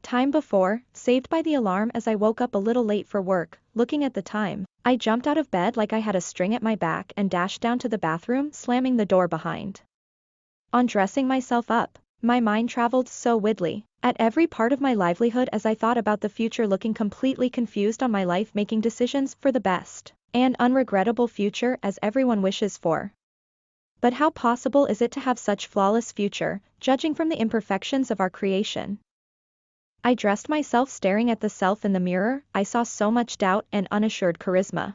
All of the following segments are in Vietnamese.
Time before, saved by the alarm as I woke up a little late for work, looking at the time, I jumped out of bed like I had a string at my back and dashed down to the bathroom, slamming the door behind. On dressing myself up, my mind traveled so widely, at every part of my livelihood as I thought about the future, looking completely confused on my life, making decisions for the best, an unregrettable future as everyone wishes for. But how possible is it to have such flawless future, judging from the imperfections of our creation? I dressed myself, staring at the self in the mirror. I saw so much doubt and unassured charisma.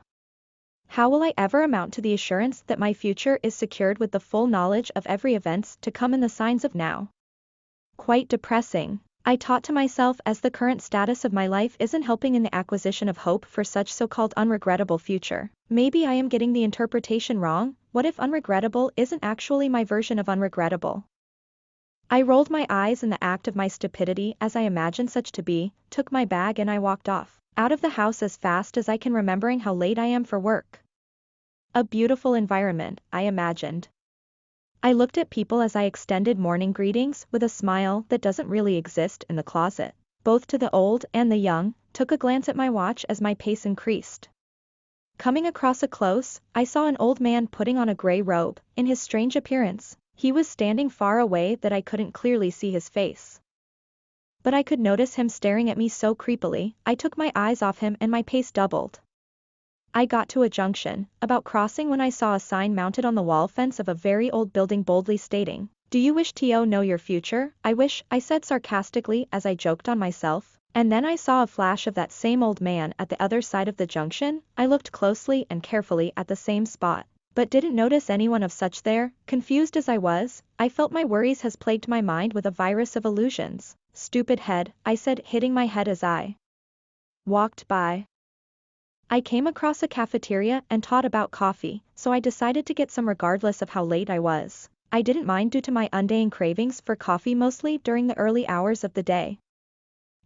How will I ever amount to the assurance that my future is secured with the full knowledge of every events to come and the signs of now? Quite depressing, I taught to myself, as the current status of my life isn't helping in the acquisition of hope for such so-called unregrettable future. Maybe I am getting the interpretation wrong. What if unregrettable isn't actually my version of unregrettable? I rolled my eyes in the act of my stupidity as I imagined such to be, took my bag and I walked off, out of the house as fast as I can, remembering how late I am for work. A beautiful environment, I imagined. I looked at people as I extended morning greetings with a smile that doesn't really exist in the closet, both to the old and the young, took a glance at my watch as my pace increased. Coming across a close, I saw an old man putting on a gray robe. In his strange appearance, he was standing far away that I couldn't clearly see his face. But I could notice him staring at me so creepily. I took my eyes off him and my pace doubled. I got to a junction, about crossing, when I saw a sign mounted on the wall fence of a very old building boldly stating, "Do you wish to know your future?" "I wish," I said sarcastically as I joked on myself, and then I saw a flash of that same old man at the other side of the junction. I looked closely and carefully at the same spot, but didn't notice anyone of such there. Confused as I was, I felt my worries has plagued my mind with a virus of illusions. "Stupid head," I said, hitting my head as I walked by. I came across a cafeteria and taught about coffee, so I decided to get some regardless of how late I was. I didn't mind due to my undying cravings for coffee, mostly during the early hours of the day.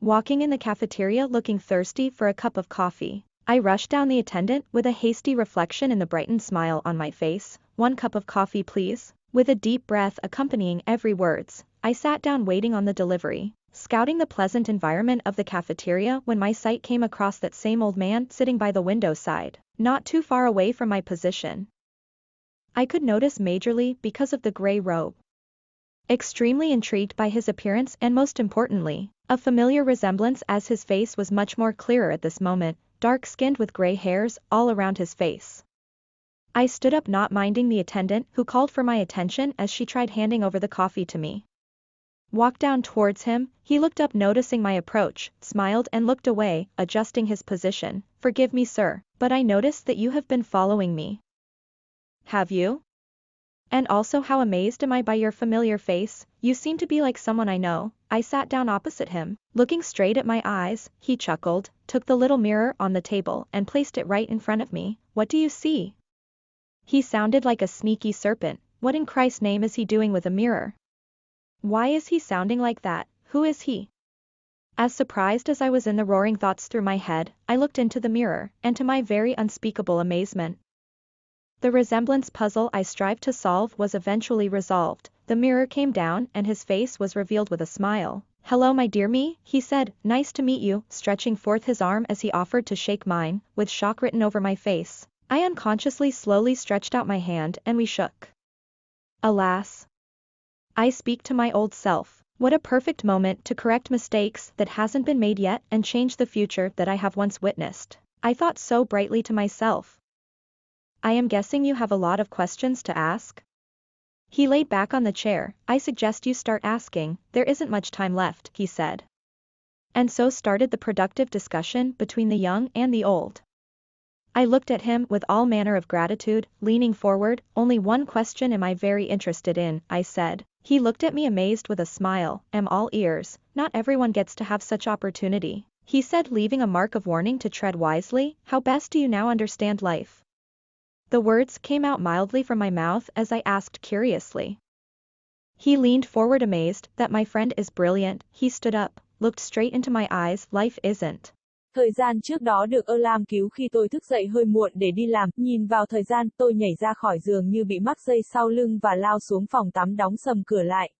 Walking in the cafeteria looking thirsty for a cup of coffee, I rushed down the attendant with a hasty reflection in the brightened smile on my face. "1 cup of coffee, please." With a deep breath accompanying every words, I sat down waiting on the delivery, scouting the pleasant environment of the cafeteria when my sight came across that same old man sitting by the window side, not too far away from my position. I could notice majorly because of the gray robe. Extremely intrigued by his appearance and, most importantly, a familiar resemblance, as his face was much more clearer at this moment, dark-skinned with gray hairs all around his face. I stood up, not minding the attendant who called for my attention as she tried handing over the coffee to me. Walked down towards him. He looked up, noticing my approach, smiled and looked away, adjusting his position. "Forgive me, sir, but I noticed that you have been following me." "Have you? And also, how amazed am I by your familiar face. You seem to be like someone I know." I sat down opposite him, looking straight at my eyes. He chuckled, took the little mirror on the table and placed it right in front of me. "What do you see?" He sounded like a sneaky serpent. What in Christ's name is he doing with a mirror? Why is he sounding like that? Who is he? As surprised as I was in the roaring thoughts through my head, I looked into the mirror, and to my very unspeakable amazement, the resemblance puzzle I strived to solve was eventually resolved. The mirror came down and his face was revealed with a smile. "Hello, my dear me," he said, "nice to meet you," stretching forth his arm as he offered to shake mine. With shock written over my face, I unconsciously slowly stretched out my hand and we shook. Alas, I speak to my old self. What a perfect moment to correct mistakes that hasn't been made yet and change the future that I have once witnessed. I thought so brightly to myself. "I am guessing you have a lot of questions to ask?" He laid back on the chair. "I suggest you start asking, there isn't much time left," he said. And so started the productive discussion between the young and the old. I looked at him with all manner of gratitude, leaning forward. "Only one question am I very interested in," I said. He looked at me amazed with a smile. "Am all ears. Not everyone gets to have such opportunity," he said, leaving a mark of warning to tread wisely. "How best do you now understand life?" The words came out mildly from my mouth as I asked curiously. He leaned forward amazed. "That, my friend, is brilliant." He stood up, looked straight into my eyes. "Life isn't." Thời gian trước đó được alarm cứu khi tôi thức dậy hơi muộn để đi làm, nhìn vào thời gian, tôi nhảy ra khỏi giường như bị mắc dây sau lưng và lao xuống phòng tắm, đóng sầm cửa lại.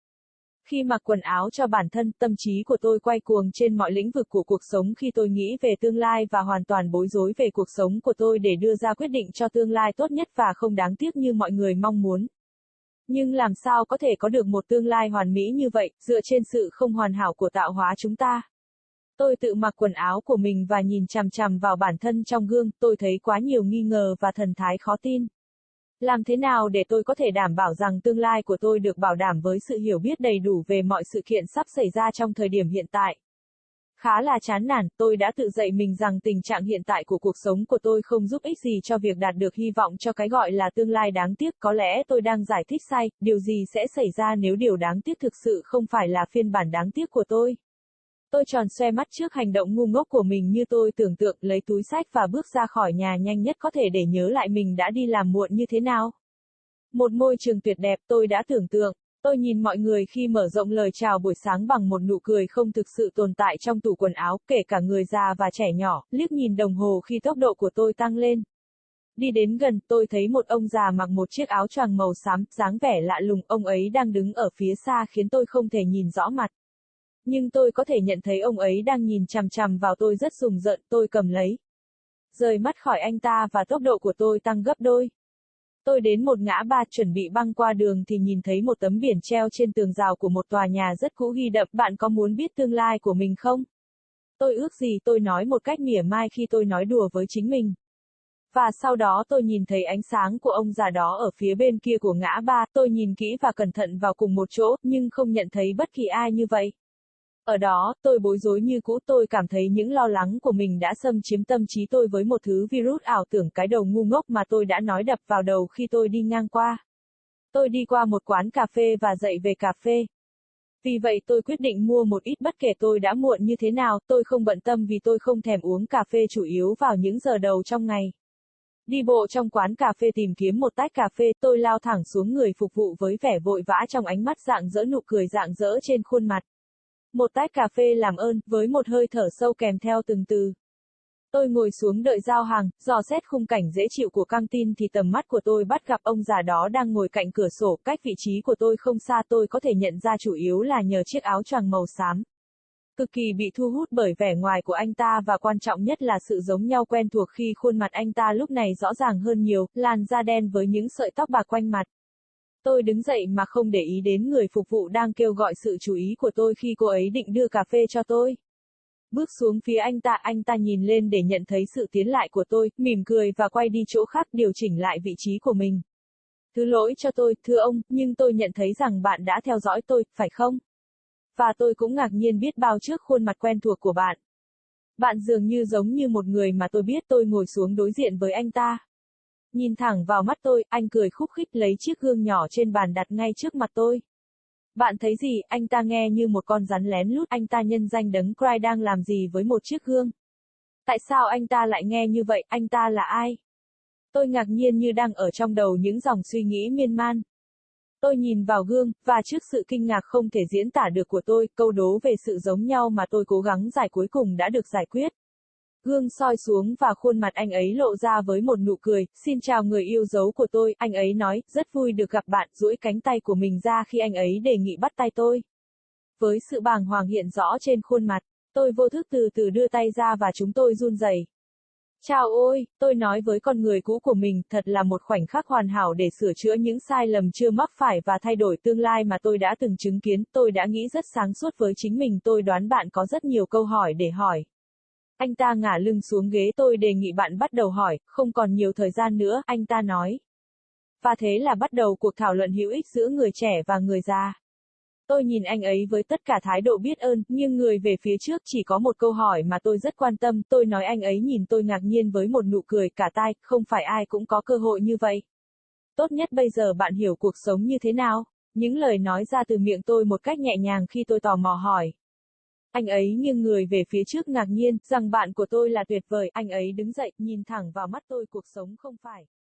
Khi mặc quần áo cho bản thân, tâm trí của tôi quay cuồng trên mọi lĩnh vực của cuộc sống khi tôi nghĩ về tương lai và hoàn toàn bối rối về cuộc sống của tôi để đưa ra quyết định cho tương lai tốt nhất và không đáng tiếc như mọi người mong muốn. Nhưng làm sao có thể có được một tương lai hoàn mỹ như vậy, dựa trên sự không hoàn hảo của tạo hóa chúng ta? Tôi tự mặc quần áo của mình và nhìn chằm chằm vào bản thân trong gương, tôi thấy quá nhiều nghi ngờ và thần thái khó tin. Làm thế nào để tôi có thể đảm bảo rằng tương lai của tôi được bảo đảm với sự hiểu biết đầy đủ về mọi sự kiện sắp xảy ra trong thời điểm hiện tại? Khá là chán nản, tôi đã tự dạy mình rằng tình trạng hiện tại của cuộc sống của tôi không giúp ích gì cho việc đạt được hy vọng cho cái gọi là tương lai đáng tiếc. Có lẽ tôi đang giải thích sai, điều gì sẽ xảy ra nếu điều đáng tiếc thực sự không phải là phiên bản đáng tiếc của tôi? Tôi tròn xoe mắt trước hành động ngu ngốc của mình như tôi tưởng tượng, lấy túi xách và bước ra khỏi nhà nhanh nhất có thể để nhớ lại mình đã đi làm muộn như thế nào. Một môi trường tuyệt đẹp, tôi đã tưởng tượng. Tôi nhìn mọi người khi mở rộng lời chào buổi sáng bằng một nụ cười không thực sự tồn tại trong tủ quần áo, kể cả người già và trẻ nhỏ, liếc nhìn đồng hồ khi tốc độ của tôi tăng lên. Đi đến gần, tôi thấy một ông già mặc một chiếc áo choàng màu xám, dáng vẻ lạ lùng, ông ấy đang đứng ở phía xa khiến tôi không thể nhìn rõ mặt. Nhưng tôi có thể nhận thấy ông ấy đang nhìn chằm chằm vào tôi rất rùng rợn, tôi cầm lấy. Rời mắt khỏi anh ta và tốc độ của tôi tăng gấp đôi. Tôi đến một ngã ba chuẩn bị băng qua đường thì nhìn thấy một tấm biển treo trên tường rào của một tòa nhà rất cũ ghi đậm, bạn có muốn biết tương lai của mình không? Tôi ước gì tôi nói một cách mỉa mai khi tôi nói đùa với chính mình. Và sau đó tôi nhìn thấy ánh sáng của ông già đó ở phía bên kia của ngã ba, tôi nhìn kỹ và cẩn thận vào cùng một chỗ, nhưng không nhận thấy bất kỳ ai như vậy. Ở đó, tôi bối rối như cũ, tôi cảm thấy những lo lắng của mình đã xâm chiếm tâm trí tôi với một thứ virus ảo tưởng cái đầu ngu ngốc mà tôi đã nói đập vào đầu khi tôi đi ngang qua. Tôi đi qua một quán cà phê và dậy về cà phê. Vì vậy tôi quyết định mua một ít bất kể tôi đã muộn như thế nào, tôi không bận tâm vì tôi không thèm uống cà phê chủ yếu vào những giờ đầu trong ngày. Đi bộ trong quán cà phê tìm kiếm một tách cà phê, tôi lao thẳng xuống người phục vụ với vẻ vội vã trong ánh mắt rạng rỡ, nụ cười rạng rỡ trên khuôn mặt. Một tách cà phê làm ơn, với một hơi thở sâu kèm theo từng từ. Tôi ngồi xuống đợi giao hàng, dò xét khung cảnh dễ chịu của căng tin thì tầm mắt của tôi bắt gặp ông già đó đang ngồi cạnh cửa sổ, cách vị trí của tôi không xa, tôi có thể nhận ra chủ yếu là nhờ chiếc áo choàng màu xám. Cực kỳ bị thu hút bởi vẻ ngoài của anh ta và quan trọng nhất là sự giống nhau quen thuộc khi khuôn mặt anh ta lúc này rõ ràng hơn nhiều, làn da đen với những sợi tóc bạc quanh mặt. Tôi đứng dậy mà không để ý đến người phục vụ đang kêu gọi sự chú ý của tôi khi cô ấy định đưa cà phê cho tôi. Bước xuống phía anh ta nhìn lên để nhận thấy sự tiến lại của tôi, mỉm cười và quay đi chỗ khác điều chỉnh lại vị trí của mình. Thứ lỗi cho tôi, thưa ông, nhưng tôi nhận thấy rằng bạn đã theo dõi tôi, phải không? Và tôi cũng ngạc nhiên biết bao trước khuôn mặt quen thuộc của bạn. Bạn dường như giống như một người mà tôi biết. Tôi ngồi xuống đối diện với anh ta. Nhìn thẳng vào mắt tôi, anh cười khúc khích lấy chiếc gương nhỏ trên bàn đặt ngay trước mặt tôi. Bạn thấy gì? Anh ta nghe như một con rắn lén lút. Anh ta nhân danh đấng Christ đang làm gì với một chiếc gương? Tại sao anh ta lại nghe như vậy? Anh ta là ai? Tôi ngạc nhiên như đang ở trong đầu những dòng suy nghĩ miên man. Tôi nhìn vào gương, và trước sự kinh ngạc không thể diễn tả được của tôi, câu đố về sự giống nhau mà tôi cố gắng giải cuối cùng đã được giải quyết. Gương soi xuống và khuôn mặt anh ấy lộ ra với một nụ cười, xin chào người yêu dấu của tôi, anh ấy nói, rất vui được gặp bạn, duỗi cánh tay của mình ra khi anh ấy đề nghị bắt tay tôi. Với sự bàng hoàng hiện rõ trên khuôn mặt, tôi vô thức từ từ đưa tay ra và chúng tôi run rẩy. Chào ôi, tôi nói với con người cũ của mình, thật là một khoảnh khắc hoàn hảo để sửa chữa những sai lầm chưa mắc phải và thay đổi tương lai mà tôi đã từng chứng kiến, tôi đã nghĩ rất sáng suốt với chính mình, tôi đoán bạn có rất nhiều câu hỏi để hỏi. Anh ta ngả lưng xuống ghế, tôi đề nghị bạn bắt đầu hỏi, không còn nhiều thời gian nữa, anh ta nói. Và thế là bắt đầu cuộc thảo luận hữu ích giữa người trẻ và người già. Tôi nhìn anh ấy với tất cả thái độ biết ơn, nghiêng người về phía trước, chỉ có một câu hỏi mà tôi rất quan tâm, tôi nói. Anh ấy nhìn tôi ngạc nhiên với một nụ cười cả tai, không phải ai cũng có cơ hội như vậy. Tốt nhất bây giờ bạn hiểu cuộc sống như thế nào? Những lời nói ra từ miệng tôi một cách nhẹ nhàng khi tôi tò mò hỏi. Anh ấy nghiêng người về phía trước ngạc nhiên, rằng bạn của tôi là tuyệt vời, anh ấy đứng dậy, nhìn thẳng vào mắt tôi, cuộc sống không phải